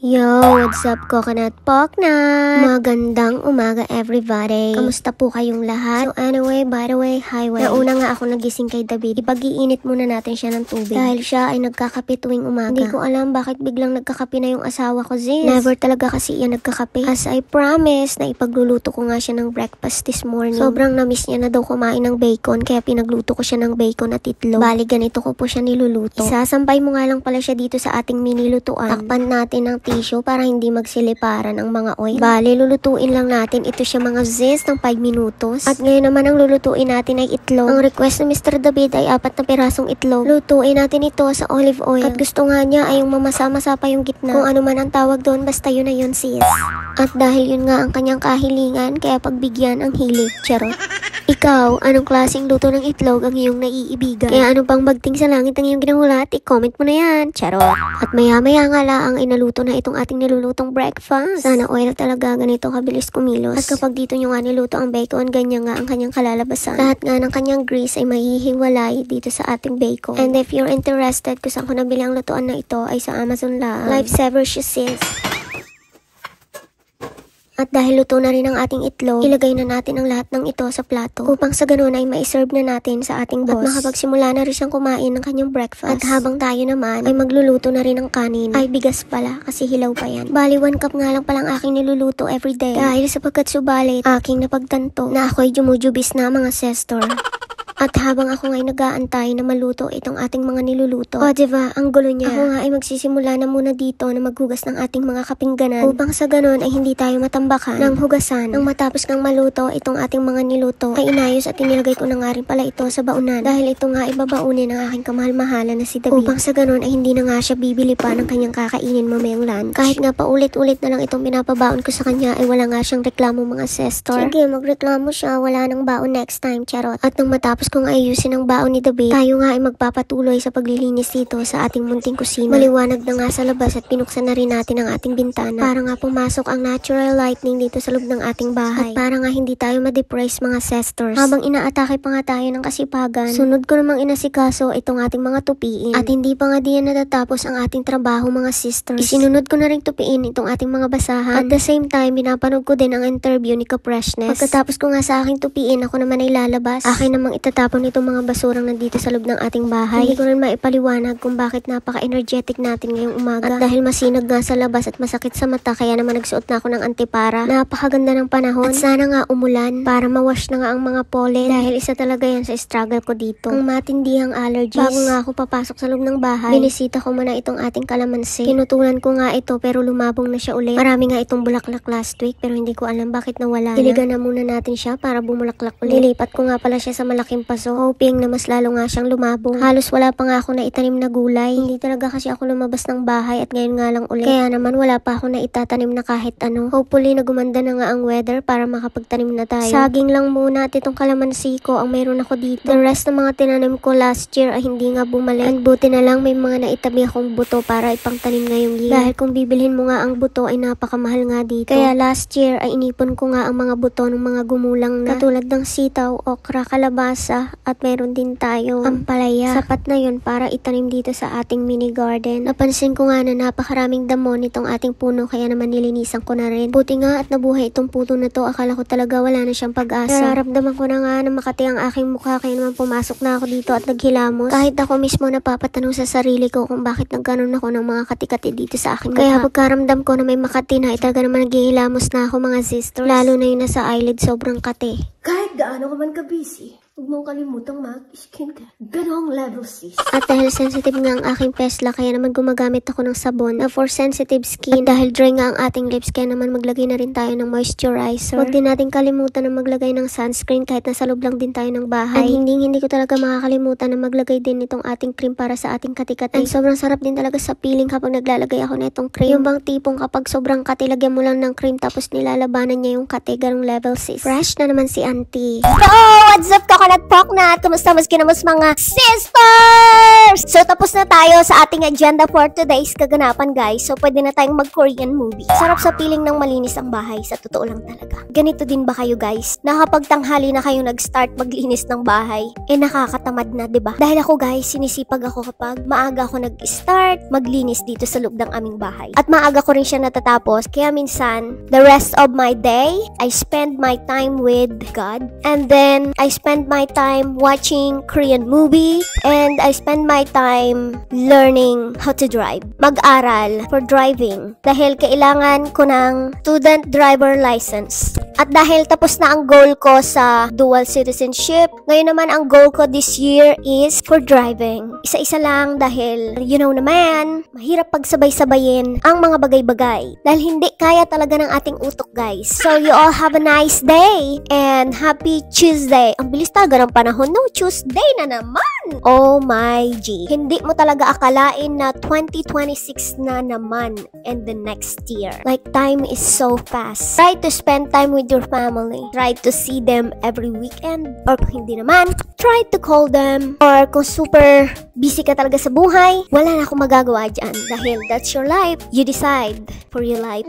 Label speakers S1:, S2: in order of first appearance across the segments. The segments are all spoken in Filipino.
S1: Yo, what's up coconut poknut? Magandang umaga everybody. Kamusta po kayong lahat? So anyway, by the way, highway. Nauna nga ako nagising kay David. Ipag-iinit muna natin siya ng tubig. Dahil siya ay nagkakape tuwing umaga. Hindi ko alam bakit biglang nagkakape na yung asawa ko, Ziz. Never talaga kasi yan nagkakape. As I promised, na ipagluluto ko nga siya ng breakfast this morning. Sobrang namiss niya na daw kumain ng bacon, kaya pinagluto ko siya ng bacon at itlog. Bali, ganito ko po siya niluluto. Isasampay mo nga lang pala siya dito sa ating mini lutuan. Takpan natin ng tissue para hindi magsiliparan ang mga oil. Bale, lulutuin lang natin ito siya mga Ziz ng 5 minutos. At ngayon naman ang lulutuin natin ay itlog. Ang request ni Mr. David ay 4 na pirasong itlog. Lutuin natin ito sa olive oil. At gusto nga niya ay yung mamasa-masa pa yung gitna. Kung ano man ang tawag doon, basta yun na yun, sis. At dahil yun nga ang kanyang kahilingan, kaya pagbigyan ang hilig. Charot. Ikaw, anong klaseng luto ng itlog ang iyong naiibigan? Kaya ano pang bagting sa langit ang iyong ginahulat? I-comment mo na yan. Charot. At maya-maya nga lang inaluto na itong ating nilulutong breakfast. Sana oil talaga ganito kabilis kumilos. At kapag dito nyo nga niluto ang bacon, ganyan nga ang kanyang kalalabasan. Lahat nga ng kanyang grease ay mahihiwalay dito sa ating bacon. And if you're interested kung saan ko nabili ang lutuan na ito, ay sa Amazon lang. Lifesaver siya, sis. At dahil luto na rin ang ating itlog, ilagay na natin ang lahat ng ito sa plato upang sa ganun ay ma-serve na natin sa ating boss. At makapagsimula na rin siyang kumain ng kanyang breakfast. At habang tayo naman ay magluluto na rin ng kanin. Ay bigas pala kasi hilaw pa yan. Bali 1 cup nga lang palang aking niluluto everyday. Dahil sapagkat subalit aking napagtanto na ako'y jumujubis na mga sestor. At habang ako nga'y nag-aantay na maluto itong ating mga niluluto. O diba, ang gulo niya. Ako nga ay magsisimula na muna dito na maghugas ng ating mga kapingganan. Upang sa ganun ay hindi tayo matambakan ng hugasan. Nang matapos kang maluto itong ating mga niluto, ay inayos at inilagay ko na nga rin pala ito sa baunan. Dahil ito nga ay babaunin ng aking kamahal-mahalan na si David. Upang sa ganun ay hindi na nga siya bibili pa ng kanyang kakainin mamayang lunch. Kahit nga paulit-ulit na lang itong pinapabaon ko sa kanya ay wala nga siyang reklamo mga sestor. Sige, magreklamo siya. Wala nang baon next time, charot. At nang matapos kung ayusin ang baon ni David, tayo nga ay magpapatuloy sa paglilinis dito sa ating munting kusina. Maliwanag na nga sa labas at pinuksan na rin natin ang ating bintana para nga pumasok ang natural lighting dito sa loob ng ating bahay. At para nga hindi tayo ma-depress mga sestors. Habang inaatake pa nga tayo ng kasipagan, sunod ko namang inasikaso itong ating mga tupiin. At hindi pa nga diyan natatapos ang ating trabaho mga sisters. Isinunod ko na rin tupiin itong ating mga basahan. At the same time, binapanood ko din ang interview ni Ka-Freshness. Pagkatapos ko nga sa aking tupiin, ako naman ay lalabas. Akin namang itatapon itong mga basurang nandito sa loob ng ating bahay. Hindi ko rin maipaliwanag kung bakit napaka-energetic natin ngayong umaga. At dahil masinag nga sa labas at masakit sa mata, kaya naman nagsuot na ako ng antipara. Napakaganda ng panahon. At sana nga umulan para mawash na nga ang mga pollen. Dahil isa talaga yan sa struggle ko dito. Ang matindihang allergies. Bago nga ako papasok sa loob ng bahay, binisita ko muna itong ating kalamansi. Tinutulan ko nga ito pero lumabong na siya ulit. Marami nga itong bulaklak last week pero hindi ko alam bakit nawala na. Diligan na muna natin siya para bumulaklak ulit. Nilipat ko nga pala siya sa malaking paso, hoping na mas lalo nga siyang lumabong. Halos wala pa nga ako na itanim na gulay. Hindi talaga kasi ako lumabas ng bahay at ngayon nga lang ulit. Kaya naman wala pa ako na itatanim na kahit ano. Hopefully na gumanda na nga ang weather para makapagtanim na tayo. Saging lang muna at itong kalamansi ko ang mayroon ako dito. The rest ng mga tinanim ko last year ay hindi nga bumalik. And buti na lang may mga naitabi akong buto para ipangtanim ngayong year. Dahil kung bibilhin mo nga ang buto ay napakamahal nga dito. Kaya last year ay inipon ko nga ang mga buto ng mga gumulang na katulad ng sitaw, okra, kalabasa at meron din tayo ang palaya. Sapat na yun para itanim dito sa ating mini garden. Napansin ko nga na napakaraming damo nitong ating puno kaya naman nilinisan ko na rin. Buti nga at nabuhay itong puto na to. Akala ko talaga wala na siyang pag-asa. Nararamdaman ko na nga na makati ang aking mukha kaya naman pumasok na ako dito at naghilamos. Kahit ako mismo napapatanong sa sarili ko kung bakit nagkaroon ako ng mga kati-kati dito sa aking mukha. Kaya pagkaramdam ko na may makati na, itaga naman naghihilamos na ako mga sisters. Lalo na yun nasa eyelid sobrang kati.
S2: Kahit gaano ka man ka-busy, huwag mong kalimutang mag-skincare. Ganong level 6.
S1: At dahil sensitive nga ang aking pesla, kaya naman gumagamit ako ng sabon na for sensitive skin. At dahil dry nga ang ating lips, kaya naman maglagay na rin tayo ng moisturizer. Huwag din natin kalimutan na maglagay ng sunscreen kahit nasa loob lang din tayo ng bahay. At hindi ko talaga makakalimutan na maglagay din itong ating cream para sa ating kati-kati. And sobrang sarap din talaga sa feeling kapag naglalagay ako na itong cream. Yung bang tipong kapag sobrang kati, lagyan mo lang ng cream tapos nilalabanan niya yung kati, ganong level 6. Fresh na naman si auntie.
S2: Yo! What's up, Coconut
S1: at Poknat! Kamusta mas kinamus mga sisters? So tapos na tayo sa ating agenda for today's kaganapan guys. So pwede na tayong mag-Korean movie. Sarap sa piling ng malinis ang bahay, sa totoo lang talaga. Ganito din ba kayo guys? Nakapagtanghali na kayo nag-start maglinis ng bahay? Nakakatamad na, 'di ba? Dahil ako guys, sinisipag ako kapag maaga ako nag-start maglinis dito sa loob ng aming bahay. At maaga ko rin siya natatapos. Kaya minsan, the rest of my day, I spend my time with God. And then, I spend my time watching Korean movie. And I spend my time learning how to drive. Mag-aral for driving. Dahil kailangan ko ng student driver license. At dahil tapos na ang goal ko sa dual citizenship, ngayon naman ang goal ko this year is for driving. Isa-isa lang dahil, you know naman, mahirap pagsabay-sabayin ang mga bagay-bagay. Dahil hindi kaya talaga ng ating utok guys. So you all have a nice day and happy Tuesday. Ang bilis talaga ng panahon, no? Tuesday na naman! Oh my G. Hindi mo talaga akalain na 2026 na naman and the next year. Like time is so fast. Try to spend time with your family. Try to see them every weekend. Or kung hindi naman, try to call them. Or kung super busy ka talaga sa buhay, wala na akong magagawa dyan. Dahil that's your life. You decide for your life.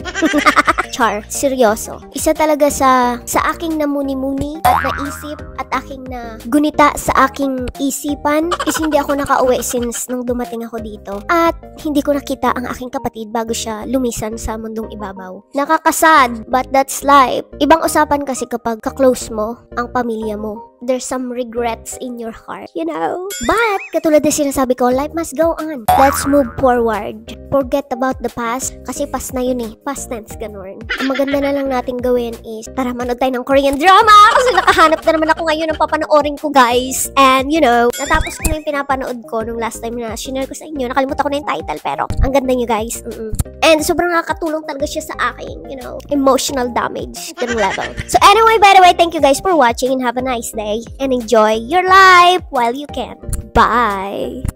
S1: Char, seryoso. Isa talaga sa aking namuni-muni at naisip at aking na gunita sa aking isipan is hindi ako nakauwi since nung dumating ako dito. At hindi ko nakita ang aking kapatid bago siya lumisan sa mundong ibabaw. Nakakasad, but that's life. Ibang usapan kasi kapag ka-close mo ang pamilya mo. There's some regrets in your heart, you know? But, katulad na sinasabi ko, life must go on. Let's move forward. Forget about the past, kasi past na yun eh. Past tense, ganun. Ang maganda na lang natin gawin is, tara manood tayo ng Korean drama! Kasi nakahanap na naman ako ngayon ng papanoorin ko, guys. And, you know, natapos ko na yung pinapanood ko nung last time na sinare ko sa inyo. Nakalimutan ko na yung title, pero ang ganda nyo, guys. And, sobrang nakakatulong talaga siya sa akin, you know, emotional damage, ganung level. So, anyway, by the way, thank you guys for watching and have a nice day. And enjoy your life while you can. Bye!